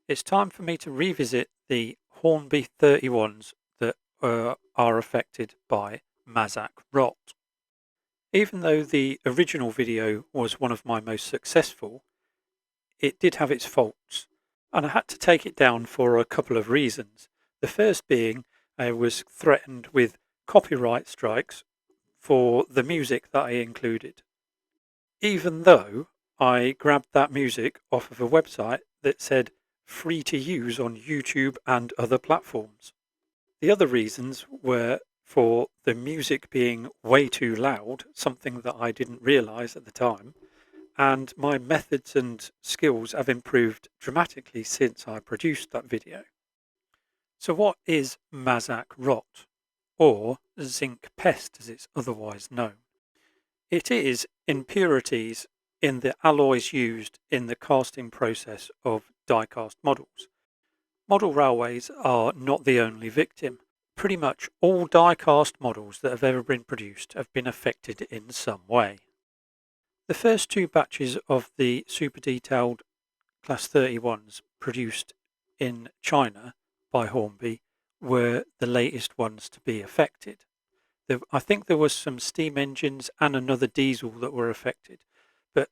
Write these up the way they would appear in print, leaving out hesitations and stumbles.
it's time for me to revisit the Hornby 31s that are affected by Mazak Rot. Even though the original video was one of my most successful, it did have its faults, and I had to take it down for a couple of reasons. The first being I was threatened with copyright strikes for the music that I included, even though I grabbed that music off of a website that said free to use on YouTube and other platforms. The other reasons were for the music being way too loud, something that I didn't realise at the time, and my methods and skills have improved dramatically since I produced that video. So what is Mazak Rot, or Zinc Pest as it's otherwise known? It is impurities in the alloys used in the casting process of die-cast models. Model railways are not the only victim. Pretty much all die-cast models that have ever been produced have been affected in some way. The first two batches of the super detailed Class 31s produced in China by Hornby were the latest ones to be affected. I think there was some steam engines and another diesel that were affected, but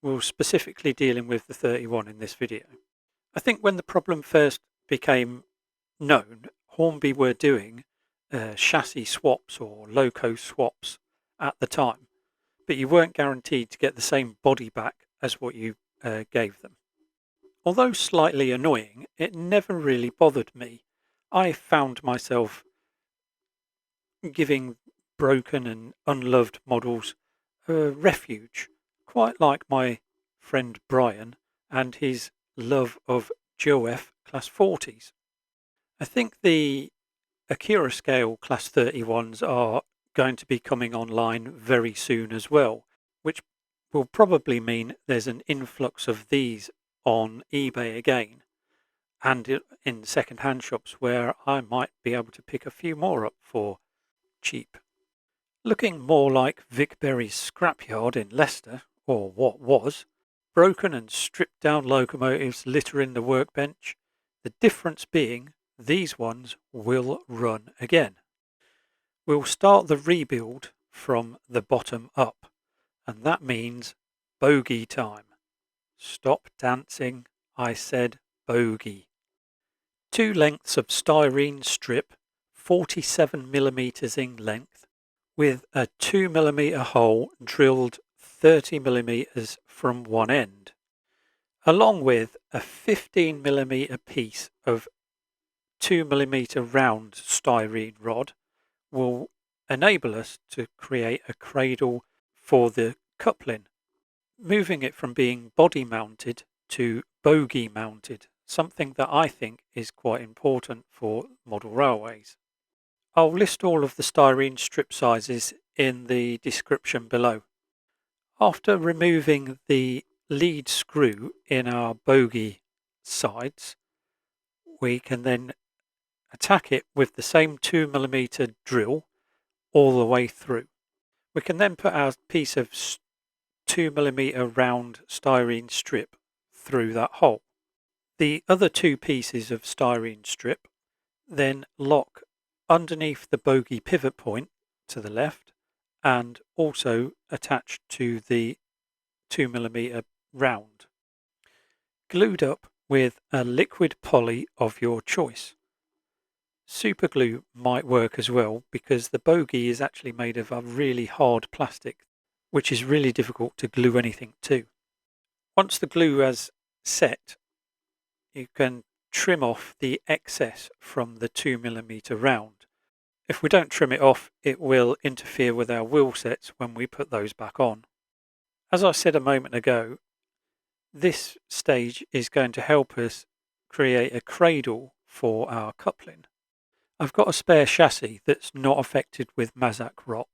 we're specifically dealing with the 31 in this video. I think when the problem first became known, Hornby were doing chassis swaps or loco swaps at the time, but you weren't guaranteed to get the same body back as what you gave them. Although slightly annoying, it never really bothered me. I found myself giving broken and unloved models a refuge, quite like my friend Brian and his love of GOF Class 40s. I think the Akira scale Class 31s are going to be coming online very soon as well, which will probably mean there's an influx of these on eBay again and in second-hand shops where I might be able to pick a few more up for cheap. Looking more like Vic Berry's scrapyard in Leicester, or what was, broken and stripped down locomotives littering the workbench, the difference being these ones will run again. We'll start the rebuild from the bottom up, and that means Bogie time. Stop dancing, I said Bogie. 2 lengths of styrene strip, 47mm in length, with a 2mm hole drilled 30mm from one end, along with a 15mm piece of 2mm round styrene rod, will enable us to create a cradle for the coupling, moving it from being body mounted to bogie mounted, something that I think is quite important for model railways. I'll list all of the styrene strip sizes in the description below. After removing the lead screw in our bogie sides, we can then attack it with the same 2mm drill all the way through. We can then put our piece of 2mm round styrene strip through that hole. The other 2 pieces of styrene strip then lock underneath the bogie pivot point to the left and also attached to the 2mm round, glued up with a liquid poly of your choice. Super glue might work as well because the bogie is actually made of a really hard plastic, which is really difficult to glue anything to. Once the glue has set, you can trim off the excess from the 2mm round. If we don't trim it off, it will interfere with our wheel sets when we put those back on. As I said a moment ago, this stage is going to help us create a cradle for our coupling. I've got a spare chassis that's not affected with Mazak Rot,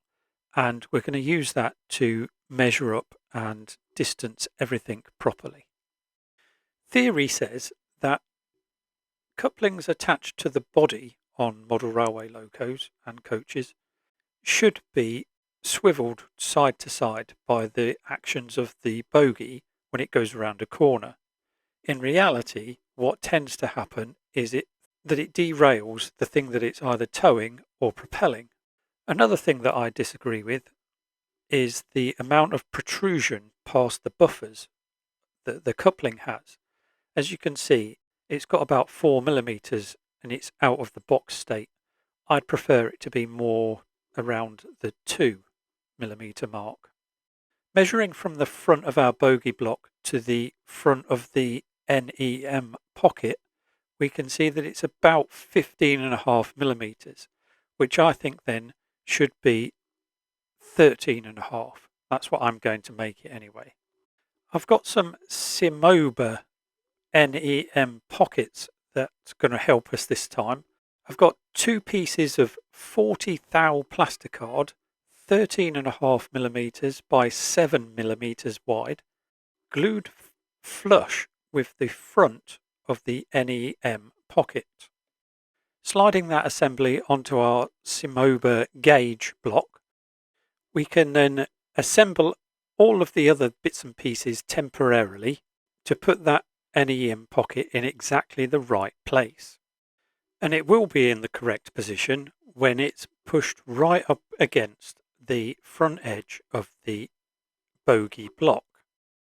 and we're going to use that to measure up and distance everything properly. Theory says that couplings attached to the body on model railway locos and coaches should be swiveled side to side by the actions of the bogie when it goes around a corner. In reality, what tends to happen is that it derails the thing that it's either towing or propelling. Another thing that I disagree with is the amount of protrusion past the buffers that the coupling has. As you can see, it's got about 4 mm and it's out of the box state. I'd prefer it to be more around the 2 mm mark. Measuring from the front of our bogie block to the front of the NEM pocket, we can see that it's about 15.5 mm, which I think then should be 13.5. That's what I'm going to make it anyway. I've got some Symoba NEM pockets that's going to help us this time. I've got 2 pieces of 40 thou plasticard, 13.5 mm by 7 mm wide, glued flush with the front of the NEM pocket. Sliding that assembly onto our Symoba Gauge block, we can then assemble all of the other bits and pieces temporarily to put that NEM pocket in exactly the right place. And it will be in the correct position when it's pushed right up against the front edge of the bogie block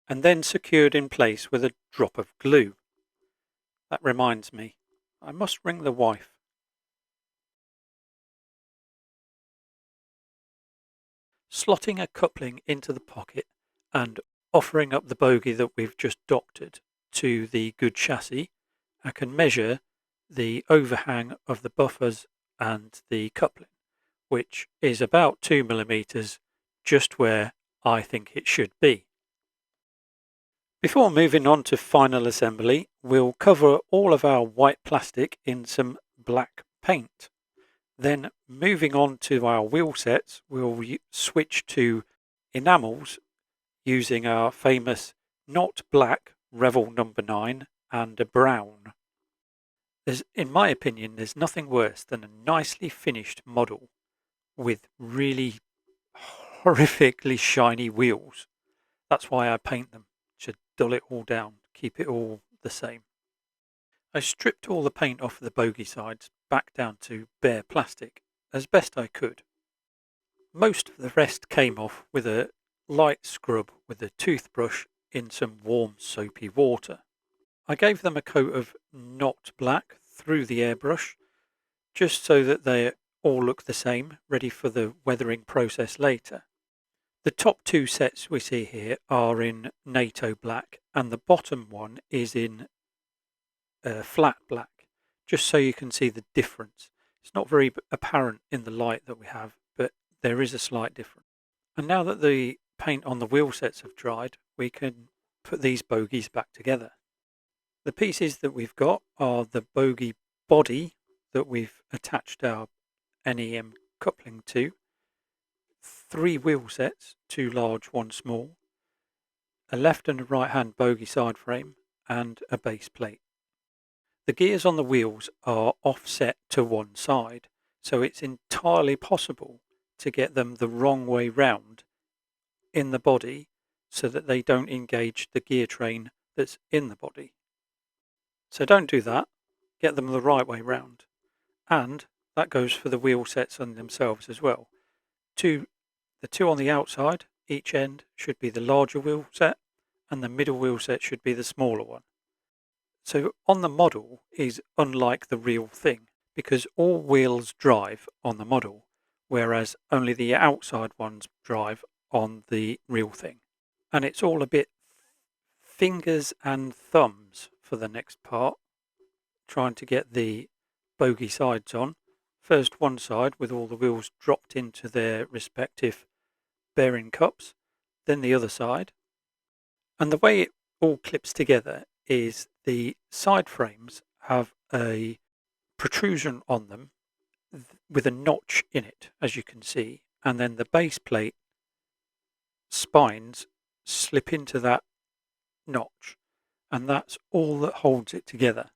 and then secured in place with a drop of glue. That reminds me, I must ring the wife. Slotting a coupling into the pocket and offering up the bogie that we've just doctored to the good chassis, I can measure the overhang of the buffers and the coupling, which is about 2 mm, just where I think it should be. Before moving on to final assembly, we'll cover all of our white plastic in some black paint. Then moving on to our wheel sets, we'll switch to enamels using our famous not black Revel number 9 and a brown. In my opinion, there's nothing worse than a nicely finished model with really horrifically shiny wheels. That's why I paint them, to dull it all down, keep it all the same. I stripped all the paint off the bogie sides back down to bare plastic as best I could. Most of the rest came off with a light scrub with a toothbrush in some warm soapy water. I gave them a coat of not black through the airbrush just so that they all look the same, ready for the weathering process later. The top 2 sets we see here are in NATO black and the bottom one is in flat black, just so you can see the difference. It's not very apparent in the light that we have, but there is a slight difference. And now that the paint on the wheel sets have dried, we can put these bogies back together. The pieces that we've got are the bogie body that we've attached our NEM coupling to, 3 wheel sets, 2 large, 1 small, a left and a right hand bogie side frame, and a base plate. The gears on the wheels are offset to one side, so it's entirely possible to get them the wrong way round in the body so that they don't engage the gear train that's in the body. So don't do that, get them the right way round. And that goes for the wheel sets on themselves as well. The 2 on the outside, each end should be the larger wheel set and the middle wheel set should be the smaller one. So on the model is unlike the real thing because all wheels drive on the model, whereas only the outside ones drive on the real thing. And it's all a bit fingers and thumbs for the next part, trying to get the bogie sides on. First one side with all the wheels dropped into their respective bearing cups, then the other side. And the way it all clips together is the side frames have a protrusion on them with a notch in it, as you can see, and then the base plate spines slip into that notch, and that's all that holds it together.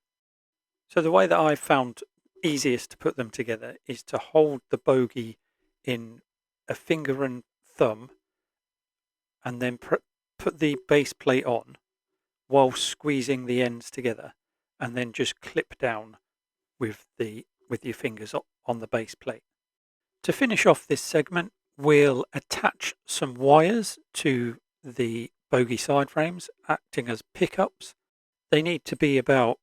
So the way that I found easiest to put them together is to hold the bogie in a finger and thumb and then put the base plate on while squeezing the ends together, and then just clip down with your fingers on the base plate. To finish off this segment, we'll attach some wires to the Bogie side frames, acting as pickups. They need to be about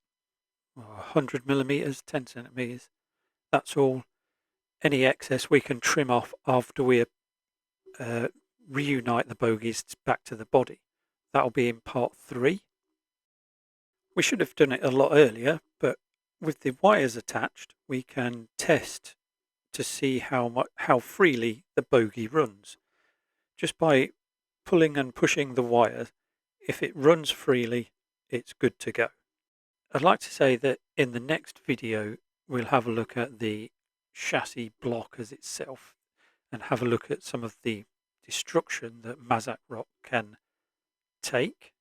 100 millimeters, 10 centimeters. That's all. Any excess we can trim off after we reunite the bogies back to the body. That'll be in part 3. We should have done it a lot earlier, but with the wires attached, we can test to see how freely the bogie runs. Just by pulling and pushing the wire, if it runs freely, it's good to go. I'd like to say that in the next video, we'll have a look at the chassis block as itself and have a look at some of the destruction that Mazak Rot can take.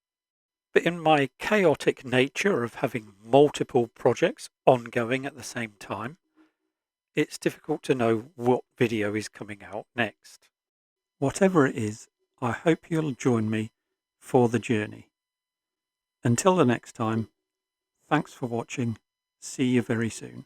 But in my chaotic nature of having multiple projects ongoing at the same time, it's difficult to know what video is coming out next. Whatever it is, I hope you'll join me for the journey. Until the next time, thanks for watching. See you very soon.